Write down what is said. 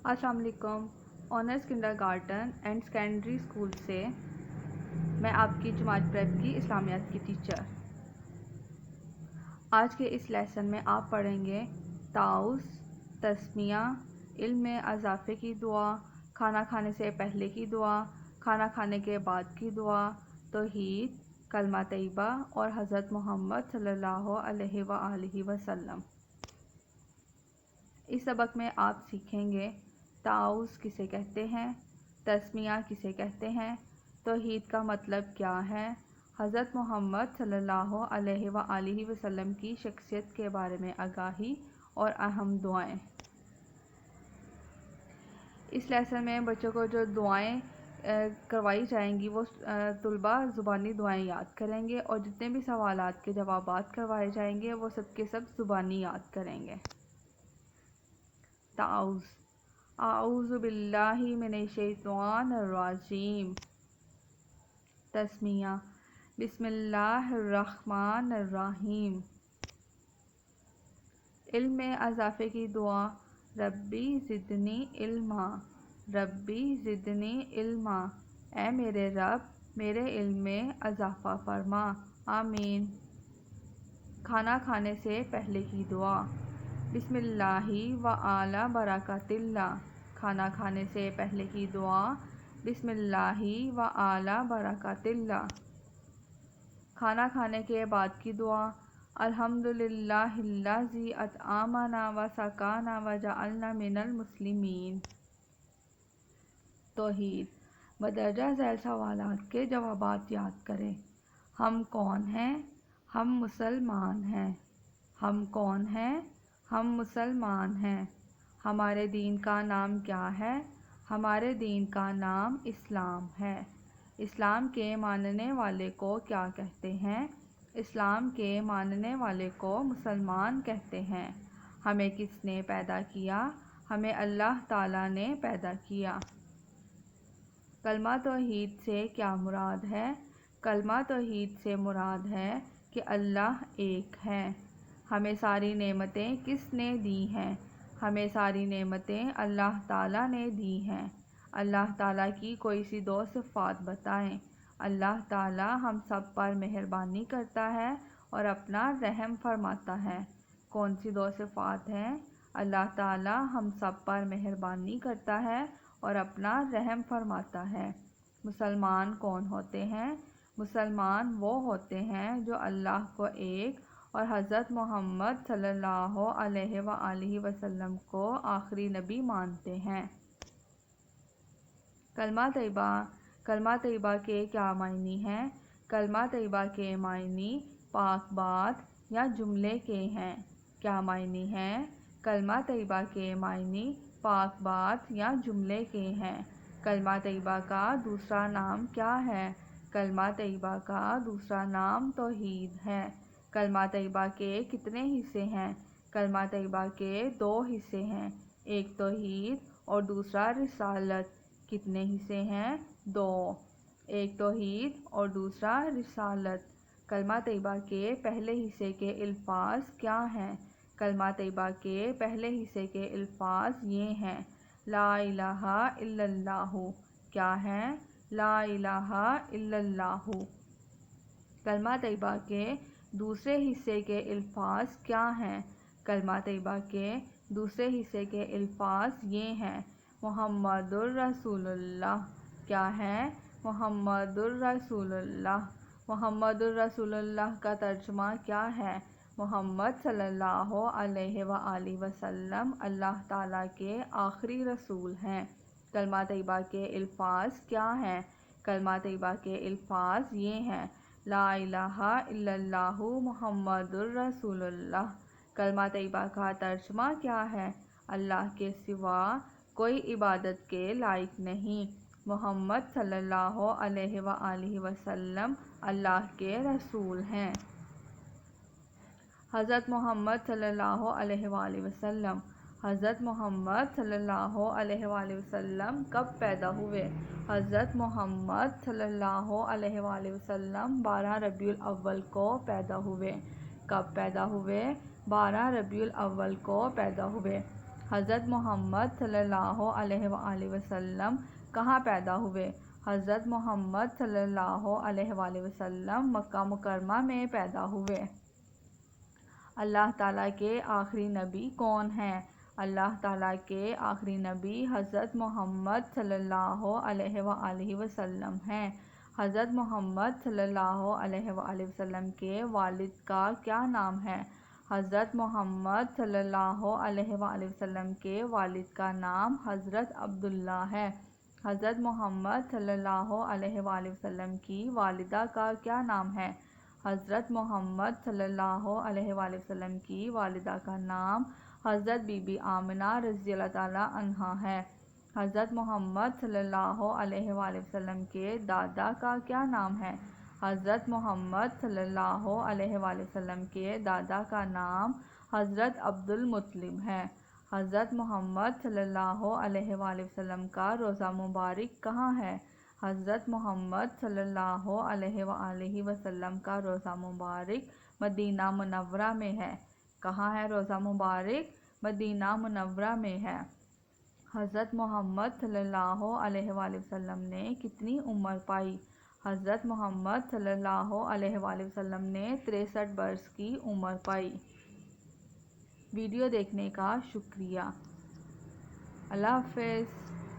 السلام علیکم۔ Honours kindergarten and secondary school سے میں آپ کی جماعت پریپ کی اسلامیات کی ٹیچر۔ آج کے اس لیسن میں آپ پڑھیں گے تعاوض، تسمیہ، علم میں اضافے کی دعا، کھانا کھانے سے پہلے کی دعا، کھانا کھانے کے بعد کی دعا، توحید، کلمہ طیبہ اور حضرت محمد صلی اللہ علیہ وآلہ وسلم۔ اس سبق میں آپ سیکھیں گے تعاوض کسے کہتے ہیں، تسمیہ کسے کہتے ہیں، توحید کا مطلب کیا ہے، حضرت محمد صلی اللہ علیہ وآلہ وسلم کی شخصیت کے بارے میں آگاہی اور اہم دعائیں۔ اس لیسن میں بچوں کو جو دعائیں کروائی جائیں گی وہ طلباء زبانی دعائیں یاد کریں گے، اور جتنے بھی سوالات کے جوابات کروائے جائیں گے وہ سب کے سب زبانی یاد کریں گے۔ تعاوض: اعوذ باللہ من الشیطان الرجیم۔ تسمیہ: بسم اللہ الرحمن الرحیم۔ علم میں اضافے کی دعا: ربی زدنی علما، ربی زدنی علما، اے میرے رب میرے علم میں اضافہ فرما، آمین۔ کھانا کھانے سے پہلے کی دعا: بسم اللہ وعلی برکات اللہ، کھانا کھانے سے پہلے کی دعا: بسم اللہ وعلی برکات اللہ۔ کھانا کھانے کے بعد کی دعا: الحمدللہ الذی اطعمنا وسقانا وجعلنا من المسلمین۔ توحید: مندرجہ ذیل سوالات کے جوابات یاد کریں۔ ہم کون ہیں؟ ہم مسلمان ہیں۔ ہم کون ہیں؟ ہم مسلمان ہیں۔ ہمارے دین کا نام کیا ہے؟ ہمارے دین کا نام اسلام ہے۔ اسلام کے ماننے والے کو کیا کہتے ہیں؟ اسلام کے ماننے والے کو مسلمان کہتے ہیں۔ ہمیں کس نے پیدا کیا؟ ہمیں اللہ تعالیٰ نے پیدا کیا۔ کلمہ توحید سے کیا مراد ہے؟ کلمہ توحید سے مراد ہے کہ اللہ ایک ہے۔ ہمیں ساری نعمتیں کس نے دی ہیں؟ ہمیں ساری نعمتیں اللہ تعالیٰ نے دی ہیں۔ اللہ تعالیٰ کی کوئی سی دو صفات بتائیں۔ اللہ تعالیٰ ہم سب پر مہربانی کرتا ہے اور اپنا رحم فرماتا ہے۔ کون سی دو صفات ہیں؟ اللہ تعالیٰ ہم سب پر مہربانی کرتا ہے اور اپنا رحم فرماتا ہے۔ مسلمان کون ہوتے ہیں؟ مسلمان وہ ہوتے ہیں جو اللہ کو ایک اور حضرت محمد صلی اللہ علیہ وآلہ وسلم کو آخری نبی مانتے ہیں۔ کلمہ طیبہ: کلمہ طیبہ کے کیا معنی ہیں؟ کلمہ طیبہ کے معنی پاک بات یا جملے کے ہیں۔ کیا معنی ہیں؟ کلمہ طیبہ کے معنی پاک بات یا جملے کے ہیں۔ کلمہ طیبہ کا دوسرا نام کیا ہے؟ کلمہ طیبہ کا دوسرا نام توحید ہے۔ کلمہ طیبہ کے کتنے حصے ہیں؟ کلمہ طیبہ کے دو حصے ہیں، ایک توحید اور دوسرا رسالت۔ کتنے حصے ہیں؟ دو، ایک توحید اور دوسرا رسالت۔ کلمہ طیبہ کے پہلے حصے کے الفاظ کیا ہیں؟ کلمہ طیبہ کے پہلے حصے کے الفاظ یہ ہیں: لا الہ الا اللہ۔ کیا ہے؟ لا الہ الا اللہ۔ کلمہ طیبہ کے دوسرے حصے کے الفاظ کیا ہیں؟ کلمہ طیبہ کے دوسرے حصے کے الفاظ یہ ہیں: محمد الرسول اللہ۔ کیا ہے؟ محمد الرسول اللہ۔ محمد الرسول اللہ کا ترجمہ کیا ہے؟ محمد صلی اللہ علیہ وآلہ وسلم اللہ تعالیٰ کے آخری رسول ہیں۔ کلمہ طیبہ کے الفاظ کیا ہیں؟ کلمہ طیبہ کے الفاظ یہ ہیں: لا الہ الا اللہ محمد الرسول اللہ۔ کلمہ طیبہ کا ترجمہ کیا ہے؟ اللہ کے سوا کوئی عبادت کے لائق نہیں، محمد صلی اللہ علیہ وآلہ وسلم اللہ کے رسول ہیں۔ حضرت محمد صلی اللہ علیہ وآلہ وسلم۔ حضرت محمد صلی اللہ علیہ وآلہ وسلم کب پیدا ہوئے؟ حضرت محمد صلی اللہ علیہ وآلہ وسلم 12 ربیع الاول کو پیدا ہوئے۔ کب پیدا ہوئے؟ 12 ربیع الاول کو پیدا ہوئے۔ حضرت محمد صلی اللہ علیہ وآلہ وسلم کہاں پیدا ہوئے؟ حضرت محمد صلی اللہ علیہ وآلہ وسلم مکہ مکرمہ میں پیدا ہوئے۔ اللہ تعالیٰ کے آخری نبی کون ہیں؟ اللہ تعالیٰ کے آخری نبی حضرت محمد صلی اللہ علیہ وآلہ وسلم ہیں۔ حضرت محمد صلی اللہ علیہ وآلہ وسلم کے والد کا کیا نام ہے؟ حضرت محمد صلی اللہ علیہ وآلہ وسلم کے والد کا نام حضرت عبداللہ ہے۔ حضرت محمد صلی اللہ علیہ وآلہ وسلم کی والدہ کا کیا نام ہے؟ حضرت محمد صلی اللہ علیہ وآلہ وسلم کی والدہ کا نام حضرت بی بی آمنہ رضی اللہ تعالیٰ عنہا ہے۔ حضرت محمد صلی اللہ علیہ وآلہ وسلم کے دادا کا کیا نام ہے؟ حضرت محمد صلی اللہ علیہ وآلہ وسلم کے دادا کا نام حضرت عبد المطلب ہے۔ حضرت محمد صلی اللہ علیہ وآلہ وسلم کا روضہ مبارک کہاں ہے؟ حضرت محمد صلی اللہ علیہ وآلہ وسلم کا روضہ مبارک مدینہ منورہ میں ہے۔ کہاں ہے روضہ مبارک؟ مدینہ منورہ میں ہے۔ حضرت محمد صلی اللہ علیہ وآلہ وسلم نے کتنی عمر پائی؟ حضرت محمد صلی اللہ علیہ وآلہ وسلم نے 63 برس کی عمر پائی۔ ویڈیو دیکھنے کا شکریہ۔ اللہ حافظ۔